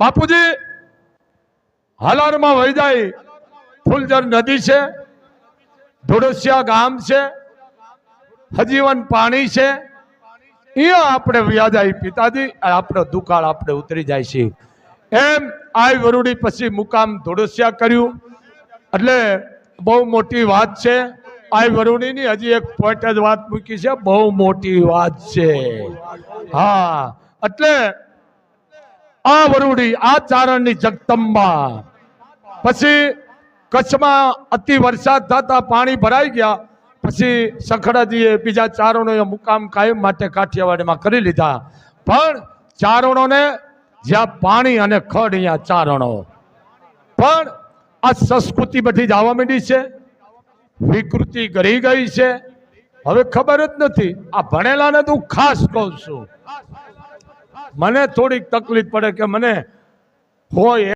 બાપુજી હાલારમાં વહી જાય ફૂલજર નદી છે, ધોળસિયા ગામ છે, હજીવન પાણી છે, અહીંયા આપણે વ્યા જાય પિતાજી, આપણો દુકાળ આપણે ઉતરી જાય છે. એમ આ વરુડી પછી મુકામ ધોળસિયા કર્યું. એટલે બહુ મોટી વાત છે. આ વરુડીની હજી એક પોઈન્ટ જ વાત મૂકી છે, બહુ મોટી વાત છે. હા, એટલે આ વરુડી આ ચારણની જગદંબા. પછી કચ્છમાં અતિ વરસાદ થતા પાણી ભરાઈ ગયા. પછી સખડાજીએ બીજા ચારણોએ મુકામ કાયમ માટે કાઠિયાવાડમાં કરી લીધા. પણ ચારણોને જ્યાં પાણી અને ખડ અહીંયા ચારણો. પણ આ સંસ્કૃતિ બધી જ આવવા માંડી છે, વિકૃતિ કરી ગઈ છે. હવે ખબર જ નથી. આ ભણેલાને તો ખાસ કહું છું, મને થોડીક તકલીફ પડે કે મને હોય